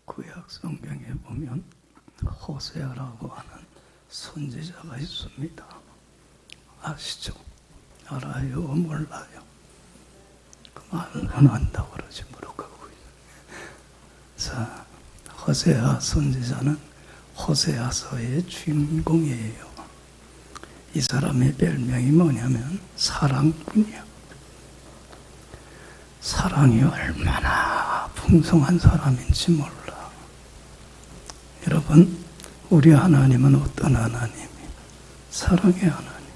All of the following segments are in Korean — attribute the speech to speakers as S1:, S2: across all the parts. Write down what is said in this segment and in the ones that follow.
S1: 구약 성경에 보면 호세아라고 하는 선지자가 있습니다. 아시죠? 알아요? 몰라요? 그 말은 안 한다고 그러지 모르겠고요. 자, 호세아 선지자는 호세아서의 주인공이에요. 이 사람의 별명이 뭐냐면 사랑꾼이야. 사랑이 얼마나 풍성한 사람인지 몰라. 여러분, 우리 하나님은 어떤 하나님이? 사랑의 하나님.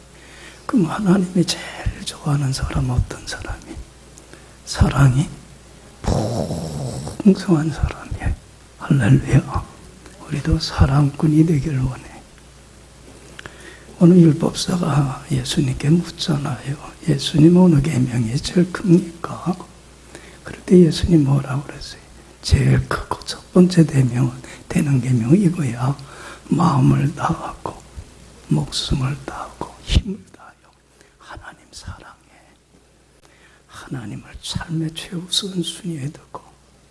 S1: 그럼 하나님이 제일 좋아하는 사람은 어떤 사람이? 사랑이 풍성한 사람이에요. 할렐루야. 우리도 사랑꾼이 되길 원해. 오늘 율법사가 예수님께 묻잖아요. 예수님 어느 계명이 제일 큽니까? 그럴 때 예수님 뭐라고 그랬어요? 제일 크고 첫 번째 되는 계명은 이거야. 마음을 다하고 목숨을 다하고 힘을 다하여 하나님 사랑해. 하나님을 삶의 최우선순위에 두고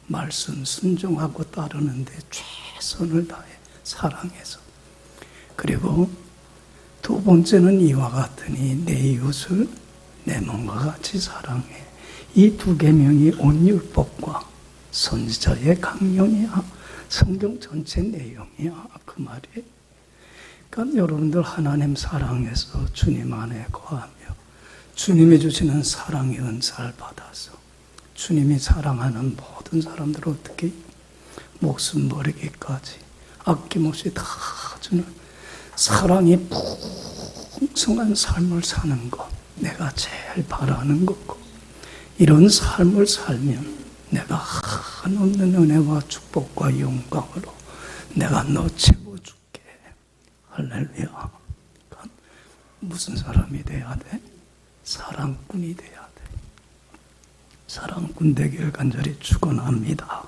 S1: 말씀 순종하고 따르는데 최선을 다해 사랑해서. 그리고 두 번째는 이와 같으니 내 이웃을 내 몸과 같이 사랑해. 이 두 계명이 온 율법과 선지자의 강령이야. 성경 전체 내용이야. 그 말이. 그러니까 여러분들 하나님 사랑해서 주님 안에 거하며 주님이 주시는 사랑의 은사를 받아서 주님이 사랑하는 모든 사람들을 어떻게 목숨 버리기까지 아낌없이 다 주는 사랑이 풍성한 삶을 사는 것, 내가 제일 바라는 거고, 이런 삶을 살면 내가 한없는 은혜와 축복과 영광으로 내가 너 채워줄게. 할렐루야. 그러니까 무슨 사람이 돼야 돼? 사랑꾼이 돼야 돼. 사랑꾼 되길 간절히 축원합니다.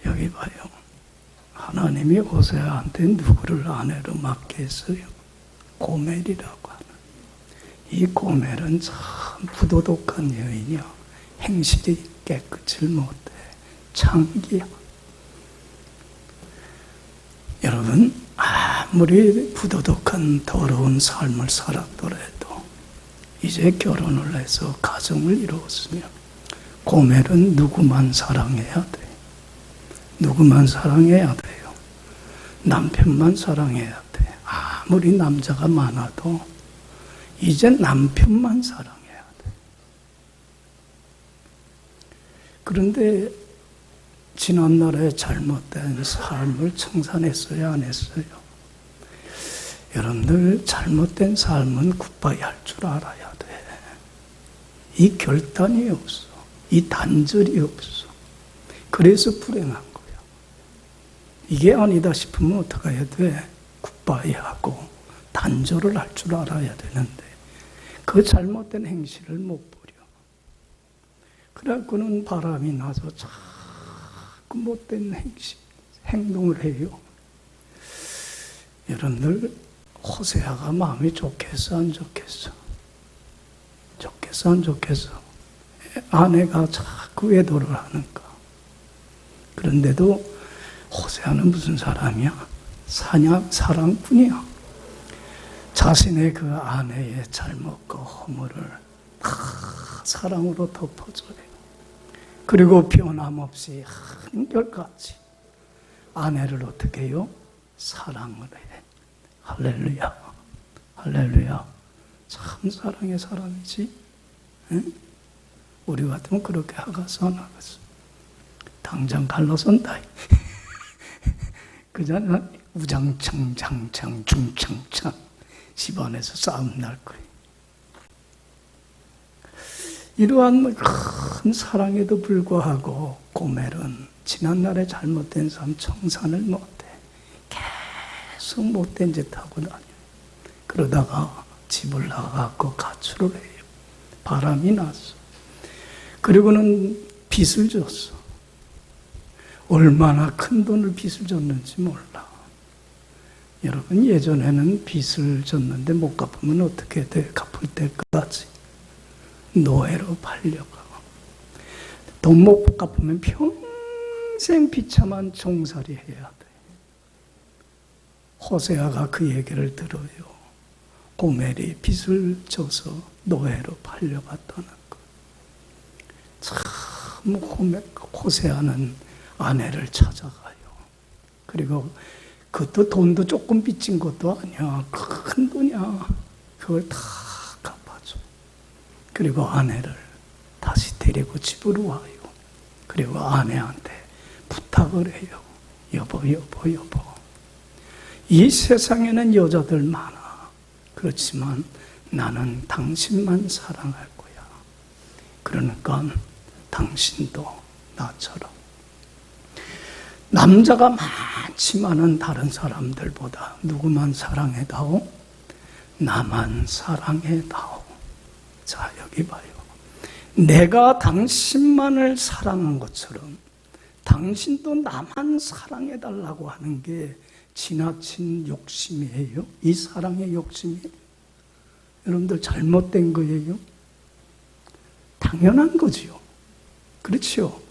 S1: 여기 봐요. 하나님이 호세아한테 누구를 아내로 맡게 했어요? 고멜이라고 하는. 이 고멜은 참 부도덕한 여인이야. 행실이 깨끗을 못해. 창기야. 여러분, 아무리 부도덕한 더러운 삶을 살았더라도 이제 결혼을 해서 가정을 이루었으면 고멜은 누구만 사랑해야 돼. 누구만 사랑해야 돼요? 남편만 사랑해야 돼. 아무리 남자가 많아도 이제 남편만 사랑해야 돼. 그런데 지난날에 잘못된 삶을 청산했어요? 안 했어요? 여러분들 잘못된 삶은 굿바이 할 줄 알아야 돼. 이 결단이 없어. 이 단절이 없어. 그래서 불행한 거야. 이게 아니다 싶으면 어떻게 해야 돼? 굿바이 하고 단절을 할 줄 알아야 되는데 그 잘못된 행실을 못 버려. 그래갖고는 바람이 나서 자꾸 못된 행동을 해요. 여러분들 호세아가 마음이 좋겠어 안 좋겠어? 좋겠어 안 좋겠어? 아내가 자꾸 외도를 하는가? 그런데도 호세아는 무슨 사람이야? 사랑꾼이야. 자신의 그 아내의 잘못과 허물을 다 사랑으로 덮어줘요. 그리고 변함없이 한결같이 아내를 어떻게 해요? 사랑을 해. 할렐루야. 할렐루야. 참 사랑의 사람이지. 응? 우리 같으면 그렇게 하가서 안 하겠어. 당장 갈라선다. 그잖아. 우장창, 장창, 중창창 집안에서 싸움 날 거예요. 이러한 큰 사랑에도 불구하고 고멜은 지난날에 잘못된 삶 청산을 못해. 계속 못된 짓 하고 다녀요. 그러다가 집을 나가고 가출을 해요. 바람이 났어. 그리고는 빚을 줬어. 얼마나 큰 돈을 빚을 줬는지 몰라. 여러분, 예전에는 빚을 줬는데 못 갚으면 어떻게 돼? 갚을 때까지 노예로 팔려가. 돈 못 갚으면 평생 평생 비참한 종살이 해야 돼. 호세아가 그 얘기를 들어요. 고멜이 빚을 져서 노예로 팔려갔다는 것. 참 호세아는 아내를 찾아가요. 그리고 그것도 돈도 조금 빚진 것도 아니야. 큰 돈이야. 그걸 다 갚아줘. 그리고 아내를 다시 데리고 집으로 와요. 그리고 아내한테 부탁을 해요. 여보. 이 세상에는 여자들 많아. 그렇지만 나는 당신만 사랑할 거야. 그러니까 당신도 나처럼. 남자가 많지만은 다른 사람들보다 누구만 사랑해다오? 나만 사랑해다오. 자, 여기 봐요. 내가 당신만을 사랑한 것처럼 당신도 나만 사랑해달라고 하는 게 지나친 욕심이에요? 이 사랑의 욕심이? 여러분들 잘못된 거예요? 당연한 거지요. 그렇죠?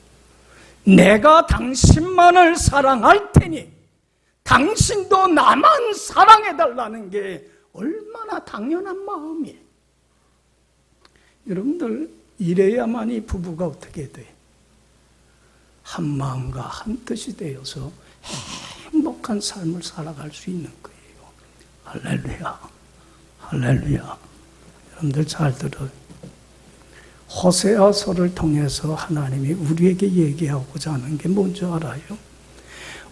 S1: 내가 당신만을 사랑할 테니 당신도 나만 사랑해달라는 게 얼마나 당연한 마음이에요. 여러분들 이래야만이 부부가 어떻게 돼? 한 마음과 한 뜻이 되어서 행복한 삶을 살아갈 수 있는 거예요. 할렐루야. 할렐루야. 여러분들 잘 들어요. 호세아서를 통해서 하나님이 우리에게 얘기하고자 하는 게 뭔지 알아요?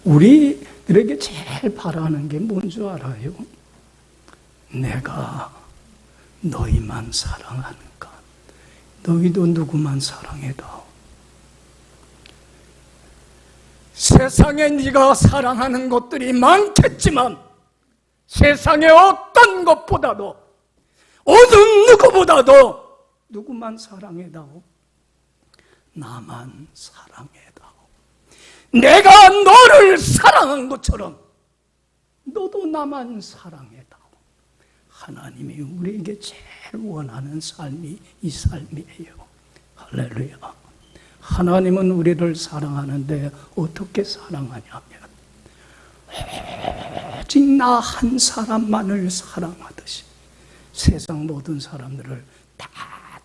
S1: 우리들에게 제일 바라는 게 뭔지 알아요? 내가 너희만 사랑하는가? 너희도 누구만 사랑해다오. 세상에 네가 사랑하는 것들이 많겠지만 세상의 어떤 것보다도 어느 누구보다도 누구만 사랑해다오? 나만 사랑해다오. 내가 너를 사랑한 것처럼 너도 나만 사랑해다오. 하나님이 우리에게 제일 원하는 삶이 이 삶이에요. 할렐루야. 하나님은 우리를 사랑하는데 어떻게 사랑하냐면 오직 나 한 사람만을 사랑하듯이 세상 모든 사람들을 다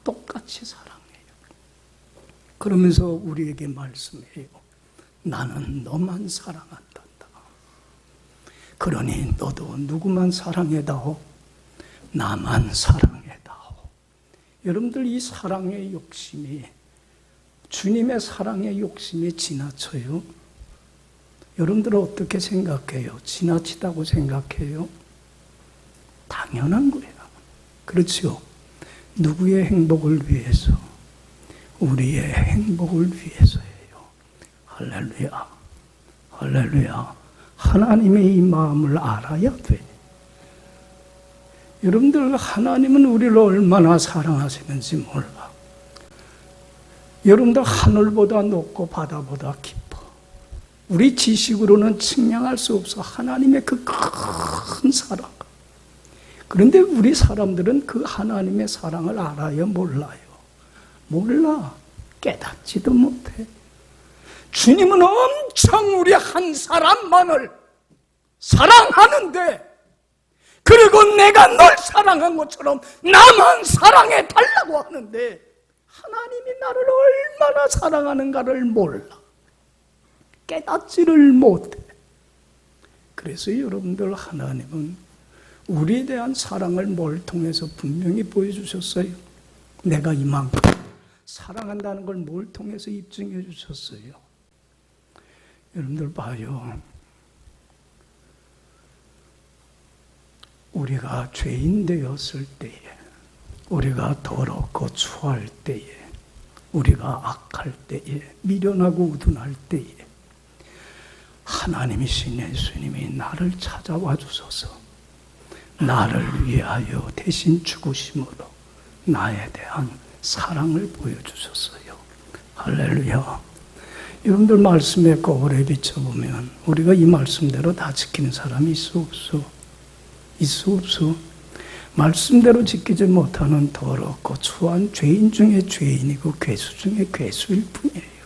S1: 똑같이 사랑해요. 그러면서 우리에게 말씀해요. 나는 너만 사랑한단다. 그러니 너도 누구만 사랑해다오? 나만 사랑해다오. 여러분들 이 사랑의 욕심이 주님의 사랑의 욕심이 지나쳐요? 여러분들은 어떻게 생각해요? 지나치다고 생각해요? 당연한 거예요. 그렇죠? 누구의 행복을 위해서? 우리의 행복을 위해서예요. 할렐루야. 할렐루야. 하나님의 이 마음을 알아야 돼. 여러분들 하나님은 우리를 얼마나 사랑하시는지 몰라. 여러분들 하늘보다 높고 바다보다 깊어. 우리 지식으로는 측량할 수 없어. 하나님의 그 큰 사랑. 그런데 우리 사람들은 그 하나님의 사랑을 알아요? 몰라요? 몰라. 깨닫지도 못해. 주님은 엄청 우리 한 사람만을 사랑하는데 그리고 내가 널 사랑한 것처럼 나만 사랑해 달라고 하는데 하나님이 나를 얼마나 사랑하는가를 몰라. 깨닫지를 못해. 그래서 여러분들 하나님은 우리에 대한 사랑을 뭘 통해서 분명히 보여주셨어요? 내가 이만큼 사랑한다는 걸 뭘 통해서 입증해 주셨어요? 여러분들 봐요. 우리가 죄인 되었을 때에, 우리가 더럽고 추할 때에, 우리가 악할 때에, 미련하고 우둔할 때에 하나님이신 예수님이 나를 찾아와 주셔서 나를 위하여 대신 죽으심으로 나에 대한 사랑을 보여주셨어요. 할렐루야. 여러분들 말씀에 거울에 비춰보면 우리가 이 말씀대로 다 지키는 사람이 있어 없어? 있어 없어? 말씀대로 지키지 못하는 더럽고 추한 죄인 중에 죄인이고 괴수 중에 괴수일 뿐이에요.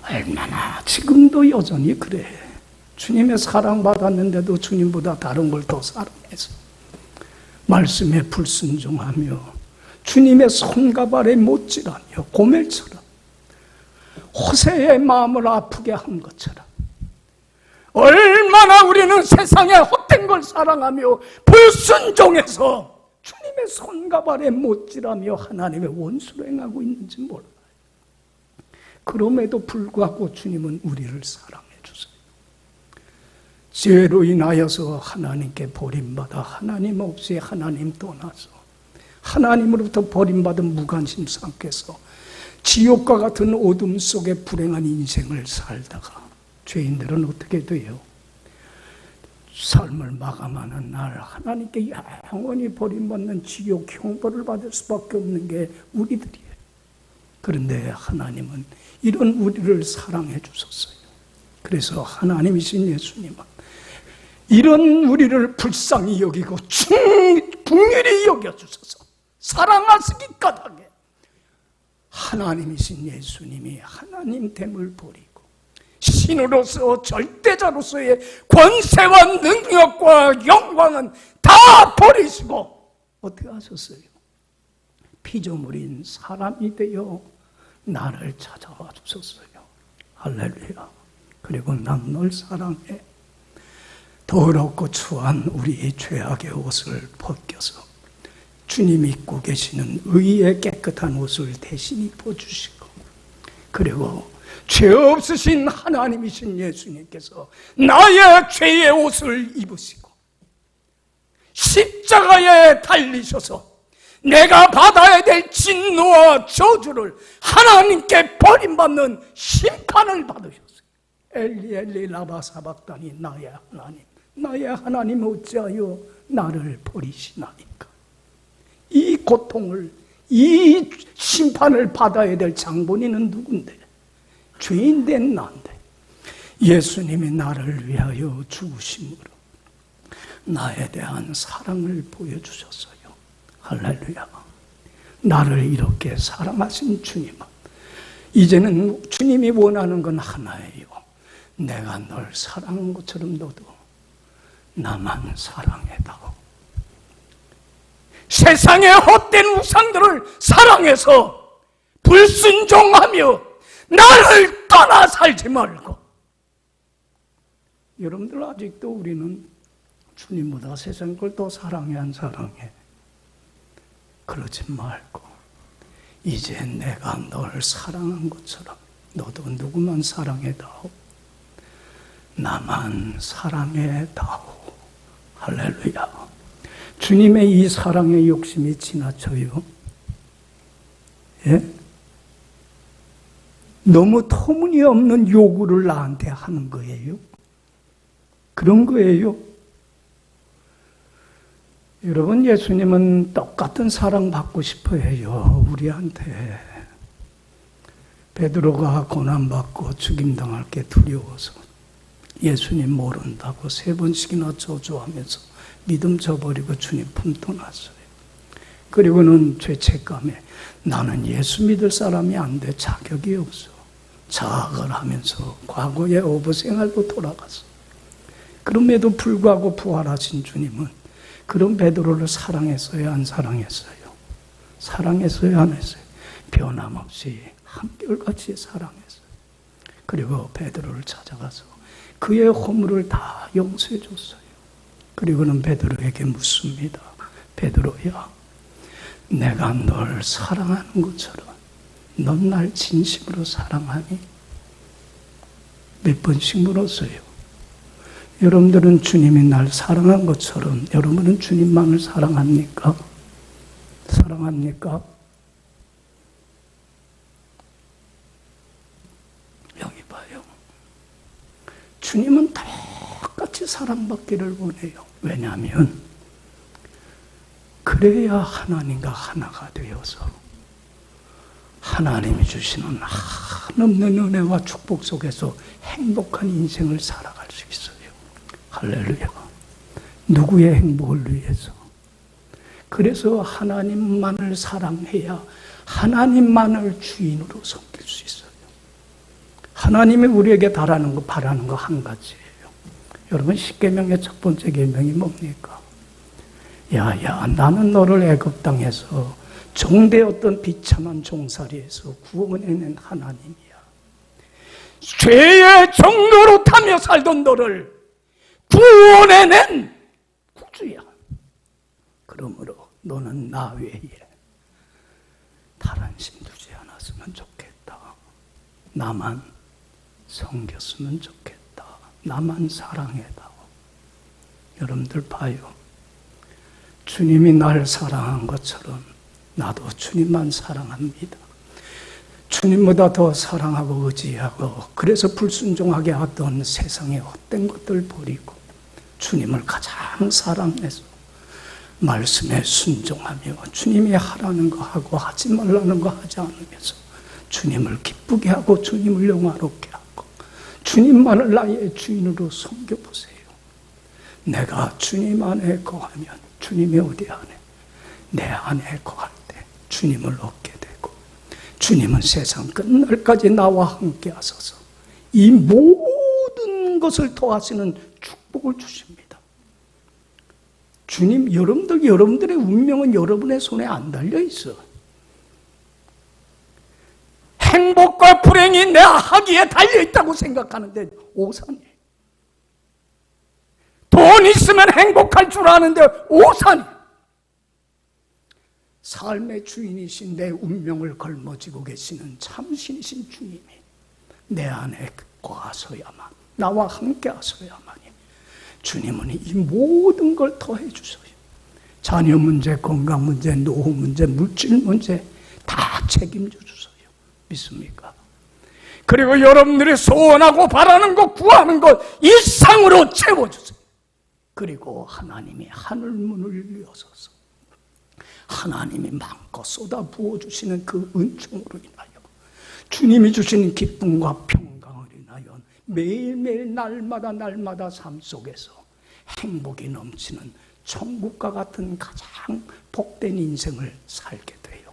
S1: 얼마나 지금도 여전히 그래. 주님의 사랑받았는데도 주님보다 다른 걸 더 사랑해서 말씀에 불순종하며 주님의 손과 발에 못질하며 고멜처럼 호세의 마음을 아프게 한 것처럼 얼마나 우리는 세상에 헛된 걸 사랑하며 불순종해서 주님의 손과 발에 못질하며 하나님의 원수로 행하고 있는지 몰라요. 그럼에도 불구하고 주님은 우리를 사랑해 주세요. 죄로 인하여서 하나님께 버림받아 하나님 없이 하나님 떠나서 하나님으로부터 버림받은 무관심 상태에서 지옥과 같은 어둠 속에 불행한 인생을 살다가 죄인들은 어떻게 돼요? 삶을 마감하는 날 하나님께 영원히 버림받는 지옥 형벌을 받을 수밖에 없는 게 우리들이에요. 그런데 하나님은 이런 우리를 사랑해 주셨어요. 그래서 하나님이신 예수님은 이런 우리를 불쌍히 여기고 긍휼히 여겨주셔서 사랑하시기까닭에 하나님이신 예수님이 하나님됨을 버리고 신으로서 절대자로서의 권세와 능력과 영광은 다 버리시고 어떻게 하셨어요? 피조물인 사람이 되어 나를 찾아와 주셨어요. 할렐루야. 그리고 난 널 사랑해. 더럽고 추한 우리의 죄악의 옷을 벗겨서 주님 입고 계시는 의의 깨끗한 옷을 대신 입어주시고, 그리고 죄 없으신 하나님이신 예수님께서 나의 죄의 옷을 입으시고 십자가에 달리셔서 내가 받아야 될 진노와 저주를 하나님께 버림받는 심판을 받으셨어요. 엘리 엘리 라마 사박다니, 나의 하나님 어찌하여 나를 버리시나이까. 이 고통을, 이 심판을 받아야 될 장본인은 누군데? 죄인된 나인데 예수님이 나를 위하여 죽으심으로 나에 대한 사랑을 보여주셨어요. 할렐루야. 나를 이렇게 사랑하신 주님은 이제는 주님이 원하는 건 하나예요. 내가 널 사랑한 것처럼 너도 나만 사랑해다오. 세상의 헛된 우상들을 사랑해서 불순종하며 나를 떠나 살지 말고. 여러분들 아직도 우리는 주님보다 세상 걸 더 사랑해 안 사랑해? 그러지 말고 이제 내가 널 사랑한 것처럼 너도 누구만 사랑해다오. 나만 사랑해다오. 할렐루야. 주님의 이 사랑의 욕심이 지나쳐요. 예? 너무 터무니없는 요구를 나한테 하는 거예요. 그런 거예요. 여러분, 예수님은 똑같은 사랑 받고 싶어 해요. 우리한테. 베드로가 고난받고 죽임당할 게 두려워서 예수님 모른다고 3번씩이나 저주하면서 믿음 저버리고 주님 품 떠났어요. 그리고는 죄책감에 나는 예수 믿을 사람이 안 돼, 자격이 없어. 자학을 하면서 과거의 어부 생활로 돌아갔어. 그럼에도 불구하고 부활하신 주님은 그런 베드로를 사랑했어요, 안 사랑했어요? 사랑했어요, 안 했어요? 변함없이 한결같이 사랑했어요. 그리고 베드로를 찾아가서 그의 허물을 다 용서해 줬어요. 그리고는 베드로에게 묻습니다. 베드로야, 내가 널 사랑하는 것처럼 넌 날 진심으로 사랑하니? 몇 번씩 물었어요. 여러분들은 주님이 날 사랑한 것처럼 여러분은 주님만을 사랑합니까? 사랑합니까? 여기 봐요. 주님은 똑같이 사랑받기를 원해요. 왜냐하면 그래야 하나님과 하나가 되어서 하나님이 주시는 한없는 은혜와 축복 속에서 행복한 인생을 살아갈 수 있어요. 할렐루야. 누구의 행복을 위해서? 그래서 하나님만을 사랑해야 하나님만을 주인으로 섬길 수 있어요. 하나님이 우리에게 바라는 거 한 가지예요. 여러분, 십계명의 첫 번째 계명이 뭡니까? 야야, 나는 너를 애굽 땅에서 종되었던 비참한 종살이에서 구원해낸 하나님이야. 죄의 종로로 타며 살던 너를 구원해낸 구주야. 그러므로 너는 나 외에 다른 신 두지 않았으면 좋겠다. 나만 섬겼으면 좋겠다. 나만 사랑해다오. 여러분들 봐요. 주님이 날 사랑한 것처럼 나도 주님만 사랑합니다. 주님보다 더 사랑하고 의지하고, 그래서 불순종하게 하던 세상의 헛된 것들 버리고 주님을 가장 사랑해서 말씀에 순종하며 주님이 하라는 거 하고 하지 말라는 거 하지 않으면서 주님을 기쁘게 하고 주님을 영화롭게 하고 주님만을 나의 주인으로 섬겨보세요. 내가 주님 안에 거하면 주님이 어디 안에? 내 안에 거할 때 주님을 얻게 되고, 주님은 세상 끝날까지 나와 함께 하소서 이 모든 것을 더하시는 축복을 주십니다. 주님, 여러분들의 운명은 여러분의 손에 안 달려 있어. 행복과 불행이 내 하기에 달려 있다고 생각하는데 오산이에요. 돈 있으면 행복할 줄 아는데 오산이에요. 삶의 주인이신 내 운명을 걸머쥐고 계시는 참신이신 주님이 내 안에 거하셔야만, 나와 함께 하셔야만이 주님은 이 모든 걸 더해 주셔요. 자녀 문제, 건강 문제, 노후 문제, 물질 문제 다 책임져 주셔요. 믿습니까? 그리고 여러분들이 소원하고 바라는 것, 구하는 것 이상으로 채워주세요. 그리고 하나님이 하늘 문을 여셔서 하나님이 마음껏 쏟아 부어주시는 그 은총으로 인하여 주님이 주시는 기쁨과 평강을 인하여 매일매일 날마다 삶 속에서 행복이 넘치는 천국과 같은 가장 복된 인생을 살게 돼요.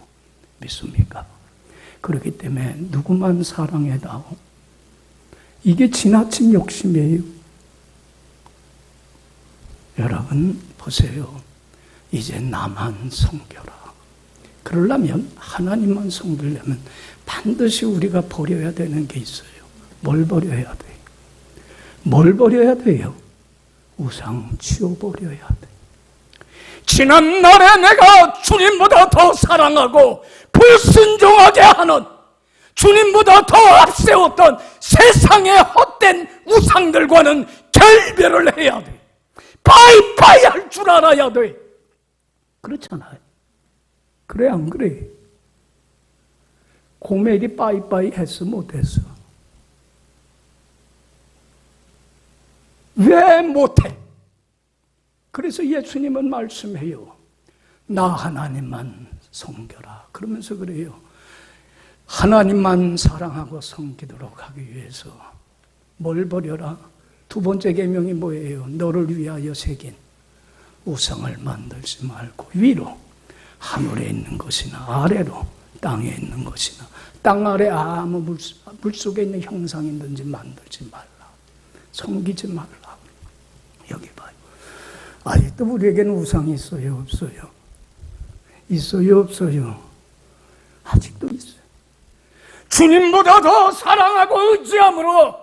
S1: 믿습니까? 그렇기 때문에 누구만 사랑해다오. 이게 지나친 욕심이에요. 여러분 보세요. 이제 나만 섬겨라. 그러려면, 하나님만 섬기려면 반드시 우리가 버려야 되는 게 있어요. 뭘 버려야 돼요? 뭘 버려야 돼요? 우상 치워버려야 돼. 지난날에 내가 주님보다 더 사랑하고 불순종하게 하는, 주님보다 더 앞세웠던 세상의 헛된 우상들과는 결별을 해야 돼. 바이바이 할 줄 알아야 돼. 그렇잖아요. 그래 안 그래? 고멜이 빠이빠이 했어 못했어? 왜 못해? 그래서 예수님은 말씀해요. 나 하나님만 섬겨라. 그러면서 그래요. 하나님만 사랑하고 섬기도록 하기 위해서 뭘 버려라? 두 번째 계명이 뭐예요? 너를 위하여 새긴 우상을 만들지 말고 위로, 하늘에 있는 것이나 아래로, 땅에 있는 것이나 땅 아래 아무 물속에 있는 형상이든지 만들지 말라. 섬기지 말라. 여기 봐요. 아직도 우리에게는 우상이 있어요? 없어요? 있어요? 없어요? 아직도 있어요. 주님보다 더 사랑하고 의지함으로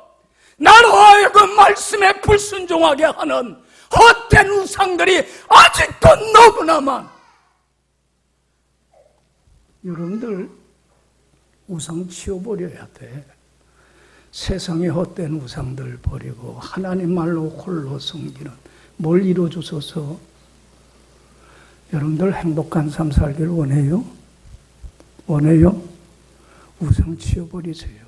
S1: 나로 하여금 말씀에 불순종하게 하는 헛된 우상들이 아직도 너무나 많아. 여러분들 우상 치워버려야 돼. 세상의 헛된 우상들 버리고 하나님 말로 홀로 섬기는, 뭘 이루어주셔서 여러분들 행복한 삶 살기를 원해요? 원해요? 우상 치워버리세요.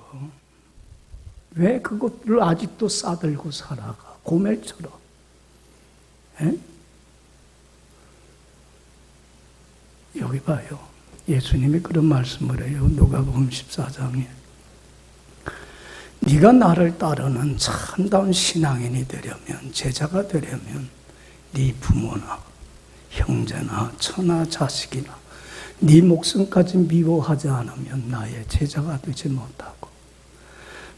S1: 왜 그것들을 아직도 싸들고 살아가? 고멜처럼. 에? 여기 봐요. 예수님이 그런 말씀을 해요. 누가복음 14장에. 네가 나를 따르는 참다운 신앙인이 되려면, 제자가 되려면 네 부모나 형제나 처나 자식이나 네 목숨까지 미워하지 않으면 나의 제자가 되지 못하고,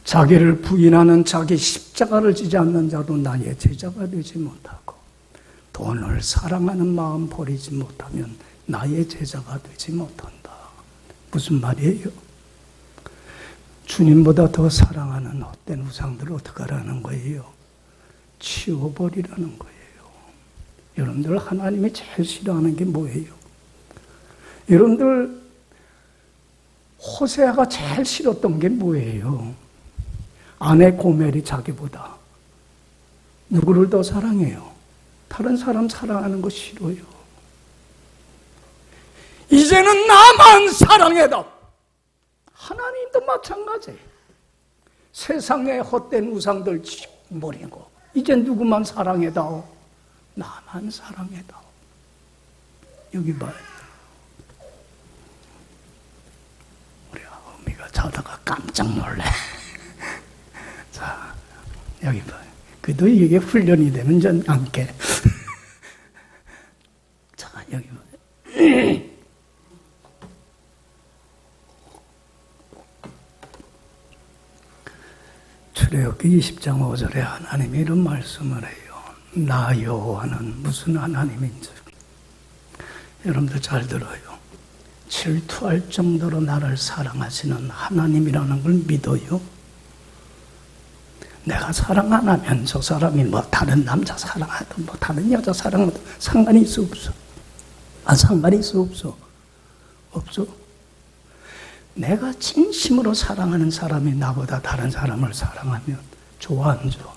S1: 자기를 부인하는 자기 십자가를 지지 않는 자도 나의 제자가 되지 못하고 돈을 사랑하는 마음 버리지 못하면 나의 제자가 되지 못한다. 무슨 말이에요? 주님보다 더 사랑하는 헛된 우상들을 어떻게 하라는 거예요? 치워버리라는 거예요. 여러분들 하나님이 제일 싫어하는 게 뭐예요? 여러분들 호세아가 제일 싫었던 게 뭐예요? 아내 고멜이 자기보다 누구를 더 사랑해요? 다른 사람 사랑하는 거 싫어요. 이제는 나만 사랑해다. 하나님도 마찬가지. 세상의 헛된 우상들 버리고 이제 누구만 사랑해다오? 나만 사랑해다오. 여기 봐요. 우리 어머니가 자다가 깜짝 놀래. 자, 여기 봐요. 그래도 이게 훈련이 되면 전 않게. 자, 여기 봐요. 출애굽기 20장 5절에 하나님이 이런 말씀을 해요. 나 여호와는 무슨 하나님인지. 여러분들 잘 들어요. 질투할 정도로 나를 사랑하시는 하나님이라는 걸 믿어요. 내가 사랑 안 하면 저 사람이 뭐 다른 남자 사랑하든 뭐 다른 여자 사랑하든 상관이 있어 없어? 상관이 있어 없어? 없어? 내가 진심으로 사랑하는 사람이 나보다 다른 사람을 사랑하면 좋아 안 좋아?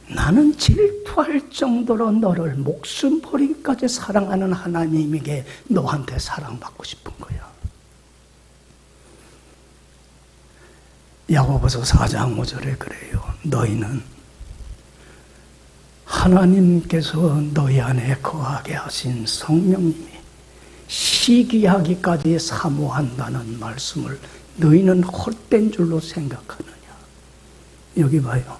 S1: 나는 질투할 정도로 너를 목숨 버리기까지 사랑하는 하나님에게 너한테 사랑받고 싶은 거야. 야고보서 4장 5절에 그래요. 너희는 하나님께서 너희 안에 거하게 하신 성령님이 시기하기까지 사모한다는 말씀을 너희는 헛된 줄로 생각하느냐. 여기 봐요.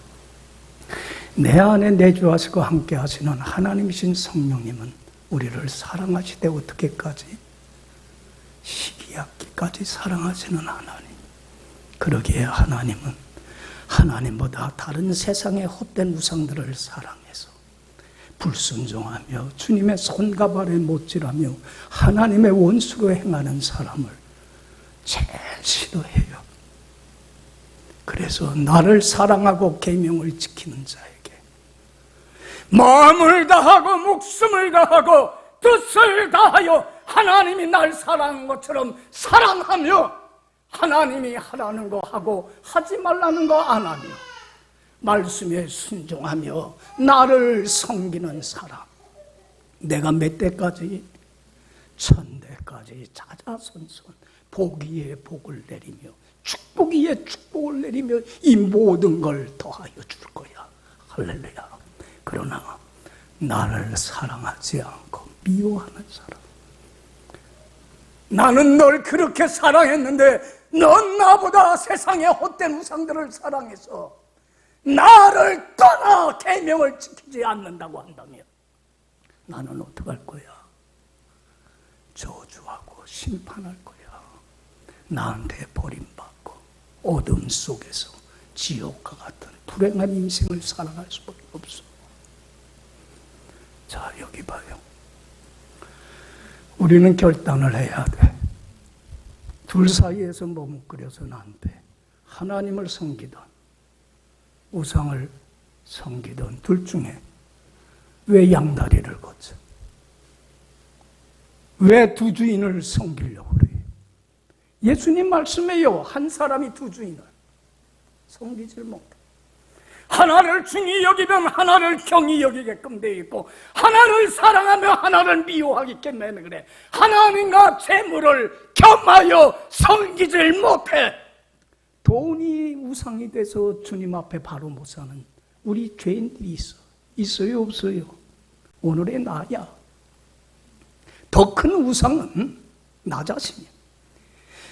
S1: 내 안에 내주하시고 함께 하시는 하나님이신 성령님은 우리를 사랑하시되 어떻게까지? 시기하기까지 사랑하시는 하나님. 그러기에 하나님은 하나님보다 다른 세상의 헛된 우상들을 사랑해서 불순종하며 주님의 손과 발에 못질하며 하나님의 원수로 행하는 사람을 제일 싫어해요. 그래서 나를 사랑하고 계명을 지키는 자에게 마음을 다하고 목숨을 다하고 뜻을 다하여 하나님이 날 사랑한 것처럼 사랑하며 하나님이 하라는 거 하고 하지 말라는 거 안 하며 말씀에 순종하며 나를 섬기는 사람. 내가 몇 대까지? 1000대까지 자자손손 복 위에 복을 내리며 축복 위에 축복을 내리며 이 모든 걸 더하여 줄 거야. 할렐루야. 그러나 나를 사랑하지 않고 미워하는 사람. 나는 널 그렇게 사랑했는데 넌 나보다 세상의 헛된 우상들을 사랑해서 나를 떠나 계명을 지키지 않는다고 한다면 나는 어떡할 거야? 저주하고 심판할 거야. 나한테 버림받고 어둠 속에서 지옥과 같은 불행한 인생을 살아갈 수밖에 없어. 자, 여기 봐요. 우리는 결단을 해야 돼. 둘 사이에서 머뭇거려서는 안 돼. 하나님을 섬기던 우상을 섬기던 둘 중에 왜 양다리를 걷죠? 왜 두 주인을 섬기려고 그래요? 예수님 말씀에요. 한 사람이 두 주인을 섬기질 못해. 하나를 중히 여기면 하나를 경히 여기게끔 되어 있고 하나를 사랑하며 하나를 미워하기 때문에 그래. 하나님과 재물을 겸하여 섬기질 못해. 돈이 우상이 돼서 주님 앞에 바로 못 사는 우리 죄인들이 있어. 있어요 없어요? 오늘의 나야. 더 큰 우상은 나 자신이야.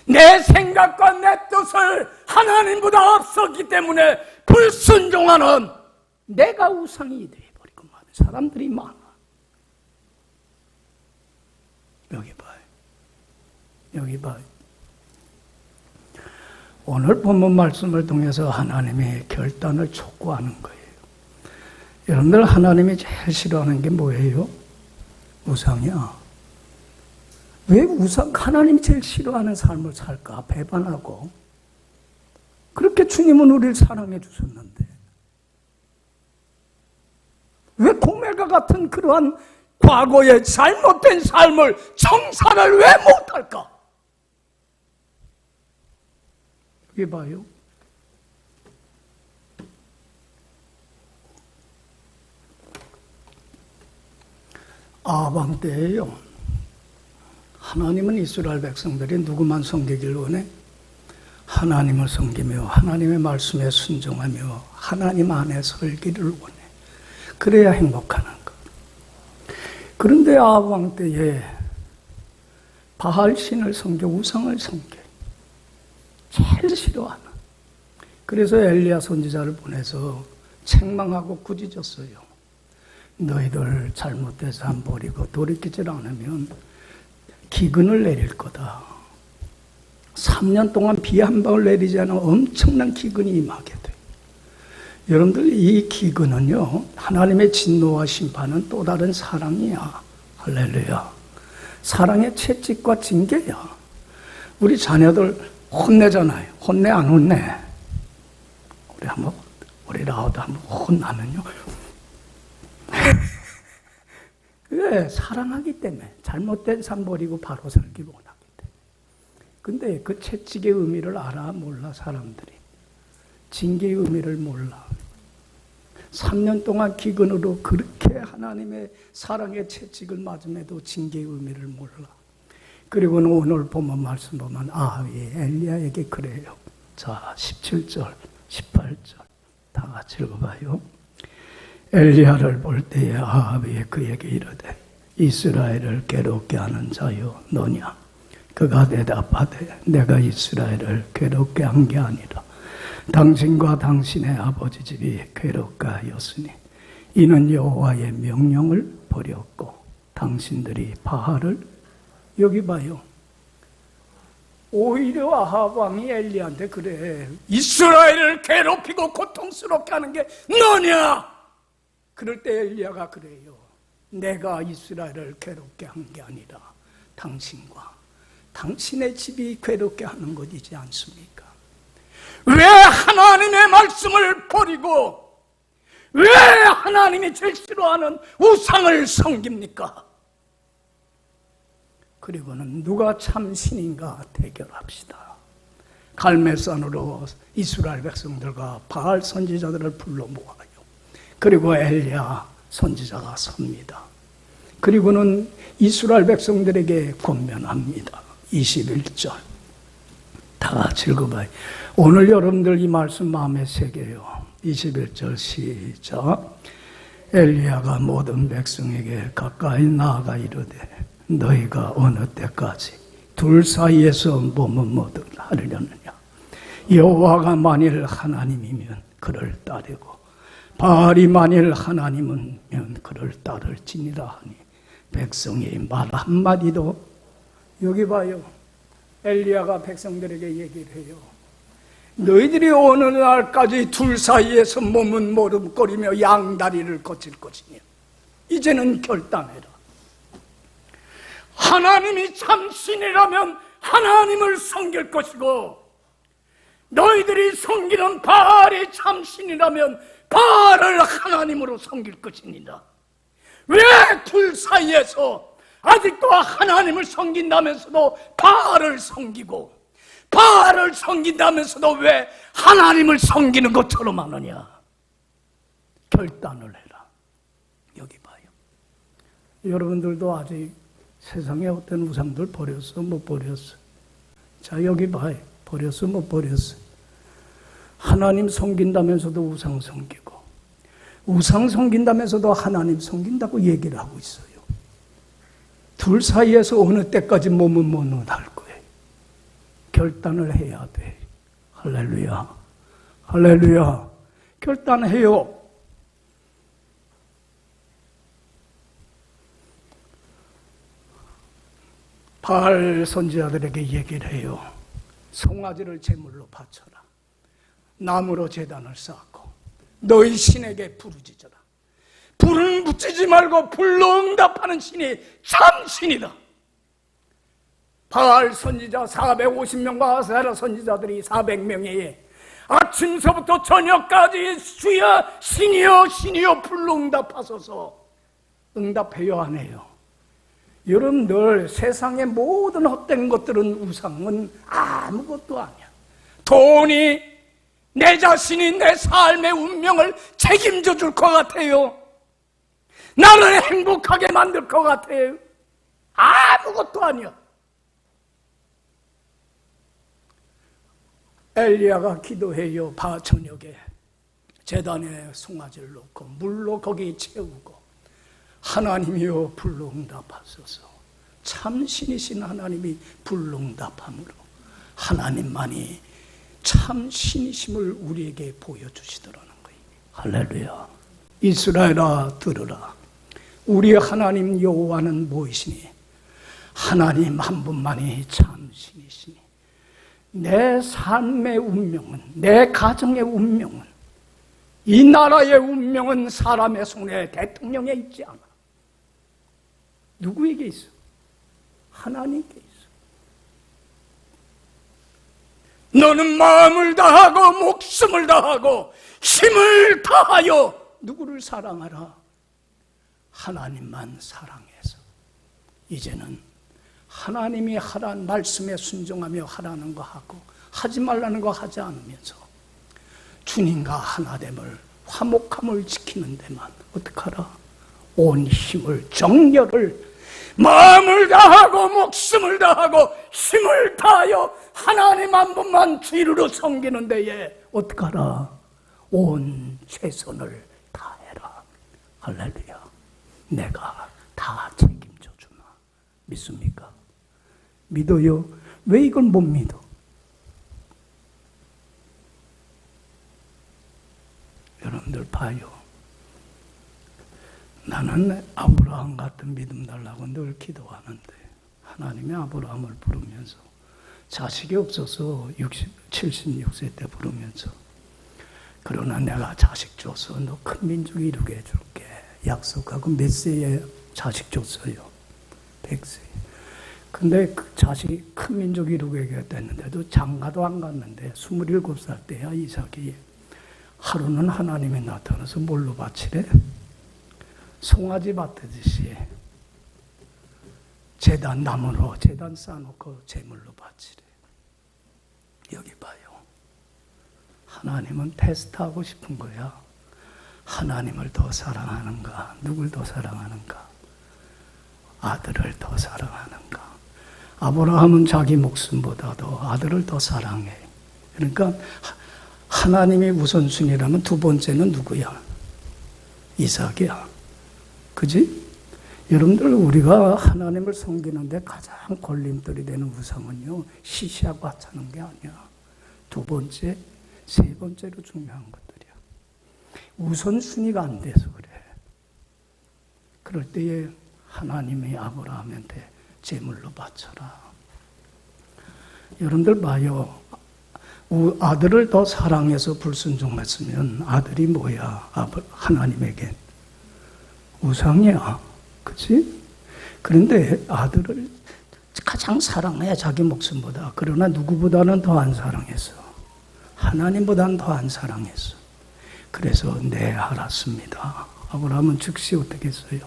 S1: 내 생각과 내 뜻을 하나님보다 앞서기 때문에 불순종하는 내가 우상이 되어버리고 많은 사람들이 많아. 여기 봐요. 여기 봐요. 오늘 본문 말씀을 통해서 하나님의 결단을 촉구하는 거예요. 여러분들 하나님이 제일 싫어하는 게 뭐예요? 우상이야. 왜 하나님이 제일 싫어하는 삶을 살까? 배반하고. 그렇게 주님은 우리를 사랑해 주셨는데. 왜 고멜과 같은 그러한 과거의 잘못된 삶을 청산을 왜 못할까? 여기 봐요. 아방 때예요. 하나님은 이스라엘 백성들이 누구만 섬기길 원해? 하나님을 섬기며 하나님의 말씀에 순종하며 하나님 안에 살기를 원해. 그래야 행복하는 것. 그런데 아방 때에 바알 신을 섬겨 우상을 섬겨. 제일 싫어하는. 그래서 엘리야 선지자를 보내서 책망하고 꾸짖었어요. 너희들 잘못된 삶 버리고 돌이키질 않으면 기근을 내릴 거다. 3년 동안 비 한 방울 내리지 않은 엄청난 기근이 임하게 돼. 여러분들 이 기근은요, 하나님의 진노와 심판은 또 다른 사랑이야. 할렐루야. 사랑의 채찍과 징계야. 우리 자녀들 혼내잖아요. 혼내 안 혼내? 우리 라우드 한번 혼나면요. 왜? 사랑하기 때문에. 잘못된 삶 버리고 바로 살기 원하기 때문에. 근데 그 채찍의 의미를 알아? 몰라, 사람들이. 징계의 의미를 몰라. 3년 동안 기근으로 그렇게 하나님의 사랑의 채찍을 맞음에도 징계의 의미를 몰라. 그리고는 오늘 보면 말씀 보면 엘리야에게 그래요. 자, 17절, 18절 다 같이 읽어봐요. 엘리야를 볼 때에 아합이 그에게 이르되 이스라엘을 괴롭게 하는 자요 너냐? 그가 대답하되 내가 이스라엘을 괴롭게 한 게 아니라 당신과 당신의 아버지 집이 괴롭게 하였으니 이는 여호와의 명령을 버렸고 당신들이 바알을 여기 봐요. 오히려 아합 왕이 엘리야한테 그래. 이스라엘을 괴롭히고 고통스럽게 하는 게 너냐? 그럴 때 엘리야가 그래요. 내가 이스라엘을 괴롭게 한 게 아니라 당신과 당신의 집이 괴롭게 하는 것이지 않습니까? 왜 하나님의 말씀을 버리고 왜 하나님이 제일 싫어하는 우상을 섬깁니까? 그리고는 누가 참 신인가 대결합시다. 갈멜산으로 이스라엘 백성들과 바알 선지자들을 불러 모아요. 그리고 엘리야 선지자가 섭니다. 그리고는 이스라엘 백성들에게 권면합니다. 21절 다 같이 읽어봐요. 오늘 여러분들 이 말씀 마음에 새겨요. 21절 시작. 엘리야가 모든 백성에게 가까이 나아가 이르되 너희가 어느 때까지 둘 사이에서 머뭇머뭇 하려느냐? 여호와가 만일 하나님이면 그를 따르고 바알이 만일 하나님이면 그를 따를지니라 하니 백성이 말 한마디도 여기 봐요. 엘리야가 백성들에게 얘기를 해요. 너희들이 어느 날까지 둘 사이에서 머뭇머뭇거리며 양다리를 거칠 것이냐? 이제는 결단해라. 하나님이 참신이라면 하나님을 섬길 것이고 너희들이 섬기는 바알이 참신이라면 바알을 하나님으로 섬길 것입니다. 왜 둘 사이에서 아직도 하나님을 섬긴다면서도 바알을 섬기고 바알을 섬긴다면서도 왜 하나님을 섬기는 것처럼 하느냐? 결단을 해라. 여기 봐요. 여러분들도 아직 세상에 어떤 우상들 버렸어? 못 버렸어? 자, 여기 봐요. 버렸어? 못 버렸어? 하나님 섬긴다면서도 우상 섬기고 우상 섬긴다면서도 하나님 섬긴다고 얘기를 하고 있어요. 둘 사이에서 어느 때까지 머뭇머뭇 할 거예요. 결단을 해야 돼. 할렐루야. 할렐루야. 결단해요. 바알 선지자들에게 얘기를 해요. 송아지를 제물로 바쳐라. 나무로 제단을 쌓고 너희 신에게 부르짖어라. 불은 붙이지 말고 불로 응답하는 신이 참 신이다. 바알 선지자 450명과 아세라 선지자들이 400명에 아침서부터 저녁까지 주여 신이여 신이여 불로 응답하소서. 응답해요 안 해요? 여러분들, 세상의 모든 헛된 것들은, 우상은 아무것도 아니야. 돈이 내 자신이 내 삶의 운명을 책임져 줄 것 같아요. 나를 행복하게 만들 것 같아요. 아무것도 아니야. 엘리야가 기도해요. 저녁에 제단에 송아지를 놓고 물로 거기 채우고, 하나님이여 불로 응답하소서. 참 신이신 하나님이 불로 응답함으로 하나님만이 참 신이심을 우리에게 보여주시더라는 거예요. 할렐루야. 이스라엘아 들으라. 우리 하나님 여호와는 무엇이니? 하나님 한 분만이 참 신이시니 내 삶의 운명은, 내 가정의 운명은, 이 나라의 운명은 사람의 손에, 대통령에 있지 않아. 누구에게 있어? 하나님께 있어. 너는 마음을 다하고 목숨을 다하고 힘을 다하여 누구를 사랑하라? 하나님만 사랑해서. 이제는 하나님이 하라는 말씀에 순종하며 하라는 거 하고 하지 말라는 거 하지 않으면서 주님과 하나됨을, 화목함을 지키는 데만 어떡하라? 온 힘을, 정열을, 마음을 다하고 목숨을 다하고 힘을 다하여 하나님 한 분만 주로 섬기는 데에 어떡하라? 온 최선을 다해라. 할렐루야. 내가 다 책임져 주나. 믿습니까? 믿어요? 왜 이걸 못 믿어? 여러분들 봐요. 나는 아브라함 같은 믿음 달라고 늘 기도하는데 하나님이 아브라함을 부르면서 자식이 없어서 76세 때 부르면서 그러나 내가 자식 줘서 너 큰 민족 이루게 해줄게 약속하고 몇 세에 자식 줬어요? 100세. 근데 그 자식이 큰 민족 이루게 됐는데도 장가도 안 갔는데 27살 때야 이삭이 하루는 하나님이 나타나서 뭘로 바치래? 송아지 밭듯이 제단 나무로 제단 쌓아놓고 제물로 바치래. 여기 봐요. 하나님은 테스트하고 싶은 거야. 하나님을 더 사랑하는가? 누굴 더 사랑하는가? 아들을 더 사랑하는가? 아브라함은 자기 목숨보다도 아들을 더 사랑해. 그러니까 하나님이 우선순위라면 두 번째는 누구야? 이삭이야. 그지? 여러분들, 우리가 하나님을 섬기는데 가장 걸림돌이 되는 우상은요, 시시하고 하찮은 게 아니야. 두 번째, 세 번째로 중요한 것들이야. 우선순위가 안 돼서 그래. 그럴 때에 하나님이 아브라함한테 제물로 바쳐라. 여러분들 봐요. 아들을 더 사랑해서 불순종했으면 아들이 뭐야? 하나님에겐 우상이야. 그치? 그런데 아들을 가장 사랑해, 자기 목숨보다. 그러나 누구보다는 더 안 사랑했어. 하나님보다는 더 안 사랑했어. 그래서 네, 알았습니다. 아브라함은 즉시 어떻게 했어요?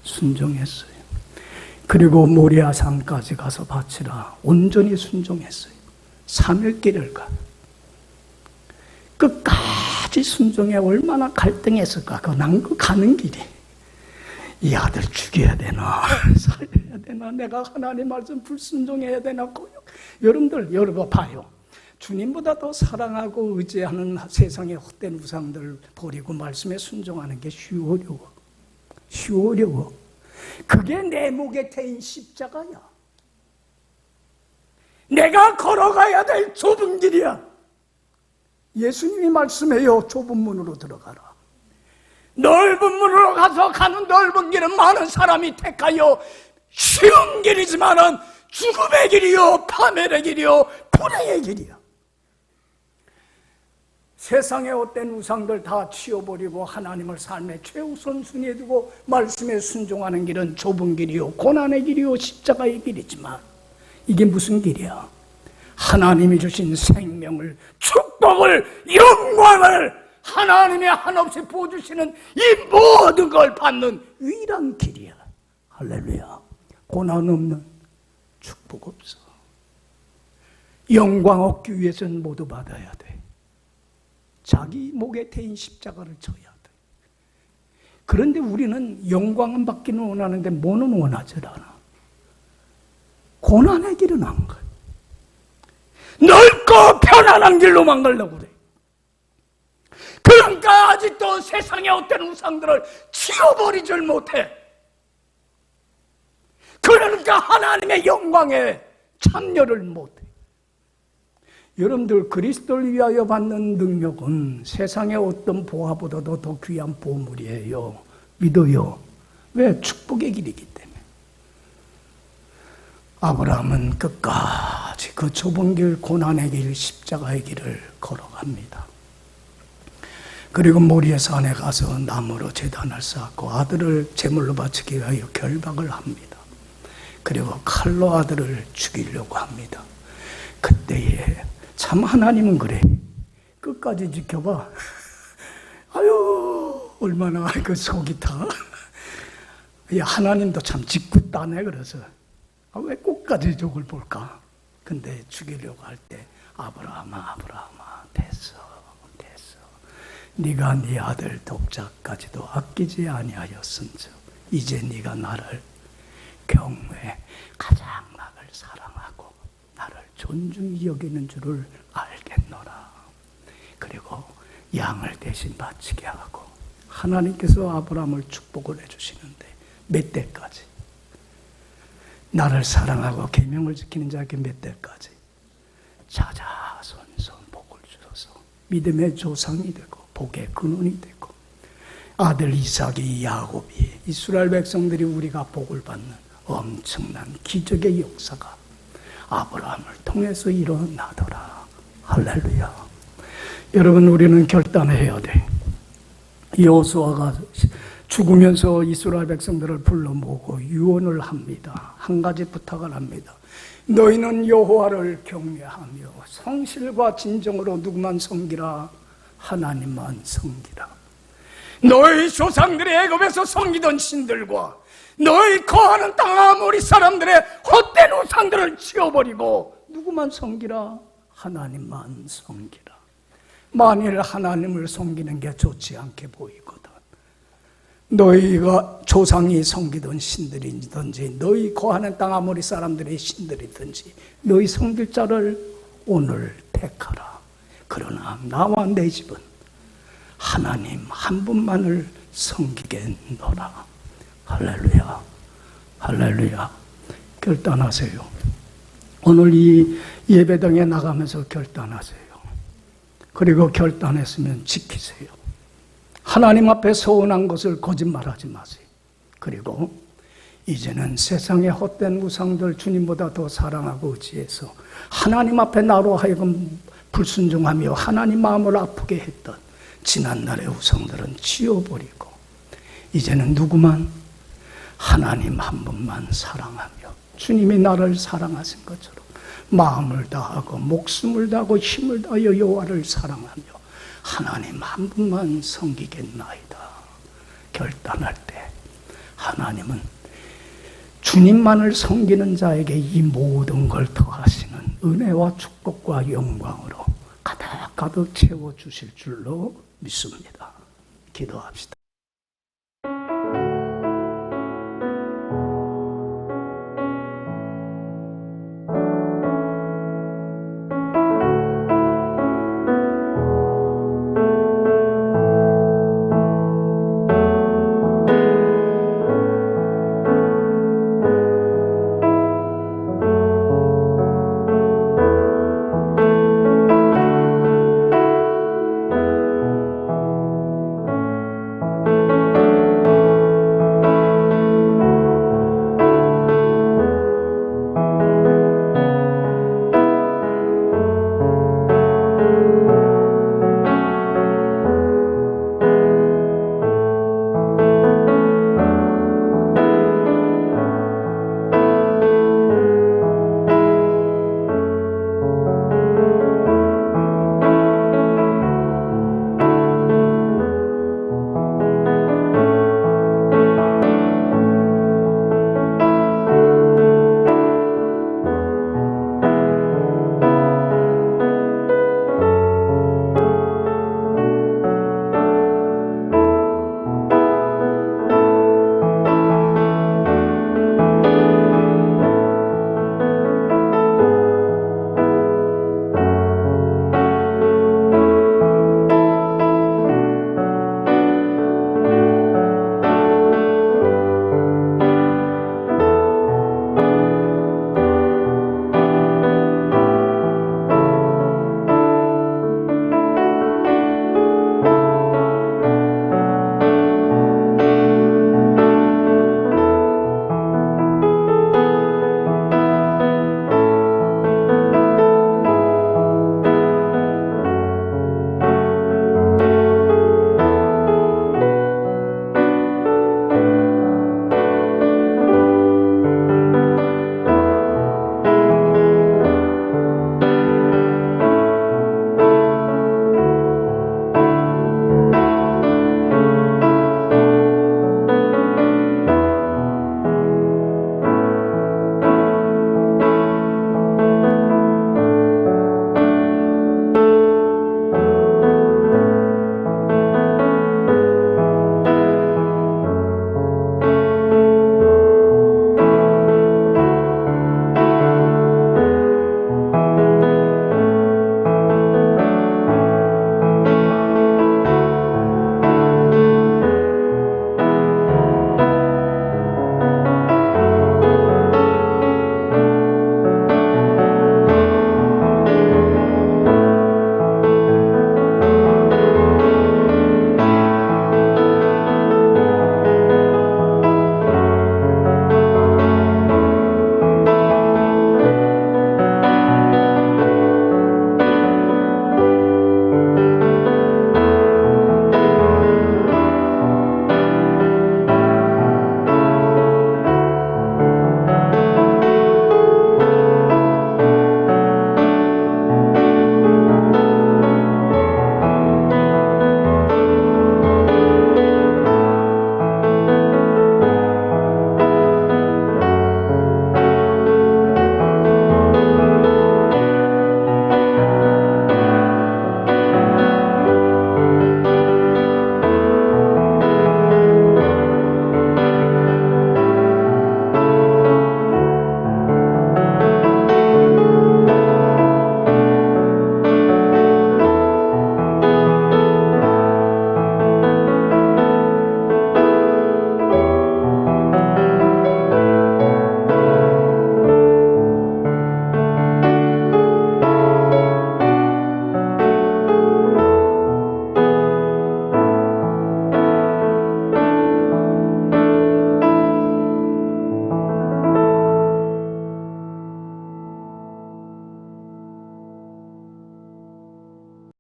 S1: 순종했어요. 그리고 모리아 산까지 가서 바치라. 온전히 순종했어요. 3일 길을 가. 끝까지 순종해. 얼마나 갈등했을까? 그 가는 길이. 이 아들 죽여야 되나? 살려야 되나? 내가 하나님 말씀 불순종해야 되나? 여러분 봐요. 주님보다 더 사랑하고 의지하는 세상의 헛된 우상들 버리고 말씀에 순종하는 게 쉬워려워. 그게 내 목에 태인 십자가야. 내가 걸어가야 될 좁은 길이야. 예수님이 말씀해요. 좁은 문으로 들어가라. 넓은 문으로 가서 가는 넓은 길은 많은 사람이 택하여 쉬운 길이지만은 죽음의 길이요, 파멸의 길이요, 불행의 길이요. 세상의 헛된 우상들 다 치워버리고 하나님을 삶의 최우선순위에 두고 말씀에 순종하는 길은 좁은 길이요, 고난의 길이요, 십자가의 길이지만 이게 무슨 길이야? 하나님이 주신 생명을, 축복을, 영광을 하나님의 한없이 부어주시는 이 모든 걸 받는 유일한 길이야. 할렐루야. 고난 없는 축복 없어. 영광 얻기 위해서는 모두 받아야 돼. 자기 목에 대인 십자가를 져야 돼. 그런데 우리는 영광은 받기는 원하는데 뭐는 원하지 않아. 고난의 길은 안 가. 넓고 편안한 길로만 가려고 그래. 그러니까 아직도 세상의 어떤 우상들을 치워버리질 못해. 그러니까 하나님의 영광에 참여를 못해. 여러분들, 그리스도를 위하여 받는 능력은 세상의 어떤 보화보다도 더 귀한 보물이에요. 믿어요. 왜? 축복의 길이기 때문에. 아브라함은 끝까지 그 좁은 길, 고난의 길, 십자가의 길을 걸어갑니다. 그리고 모리아 산에 가서 나무로 제단을 쌓고 아들을 제물로 바치기 위하여 결박을 합니다. 그리고 칼로 아들을 죽이려고 합니다. 그때에 참 하나님은 그래. 끝까지 지켜봐. 아유, 얼마나 그 속이 타. 하나님도 참 짓궂다네. 그래서 왜 끝까지 저걸 볼까? 근데 죽이려고 할 때 아브라함아 됐어. 네가 네 아들 독자까지도 아끼지 아니하였은즉 이제 네가 나를 경외, 가장 나를 사랑하고 나를 존중히 여기는 줄을 알겠노라. 그리고 양을 대신 바치게 하고, 하나님께서 아브라함을 축복을 해주시는데 몇 대까지? 나를 사랑하고 계명을 지키는 자에게 몇 대까지? 자자손손 복을 주셔서 믿음의 조상이 되고 복의 근원이 되고, 아들 이삭이, 야곱이, 이스라엘 백성들이 우리가 복을 받는 엄청난 기적의 역사가 아브라함을 통해서 일어나더라. 할렐루야. 여러분, 우리는 결단해야 돼. 여호수아가 죽으면서 이스라엘 백성들을 불러 모으고 유언을 합니다. 한 가지 부탁을 합니다. 너희는 여호와를 경외하며 성실과 진정으로 누구만 섬기라? 하나님만 섬기라. 너희 조상들이 애굽에서 섬기던 신들과 너희 거하는 땅 아모리 사람들의 헛된 우상들을 치워버리고 누구만 섬기라? 하나님만 섬기라. 만일 하나님을 섬기는 게 좋지 않게 보이거든, 너희가 조상이 섬기던 신들이든지 너희 거하는 땅 아모리 사람들의 신들이든지 너희 섬길 자를 오늘 택하라. 그러나 나와 내 집은 하나님 한 분만을 섬기겠노라. 할렐루야. 할렐루야. 결단하세요. 오늘 이 예배당에 나가면서 결단하세요. 그리고 결단했으면 지키세요. 하나님 앞에 서운한 것을 거짓말하지 마세요. 그리고 이제는 세상의 헛된 우상들 주님보다 더 사랑하고 의지해서 하나님 앞에 나로 하여금 불순종하며 하나님 마음을 아프게 했던 지난날의 우상들은 지워버리고 이제는 누구만? 하나님 한 분만 사랑하며 주님이 나를 사랑하신 것처럼 마음을 다하고 목숨을 다하고 힘을 다하여 여호와를 사랑하며 하나님 한 분만 섬기겠나이다. 결단할 때 하나님은 주님만을 섬기는 자에게 이 모든 걸 더하시는 은혜와 축복과 영광으로 가득 채워주실 줄로 믿습니다. 기도합시다.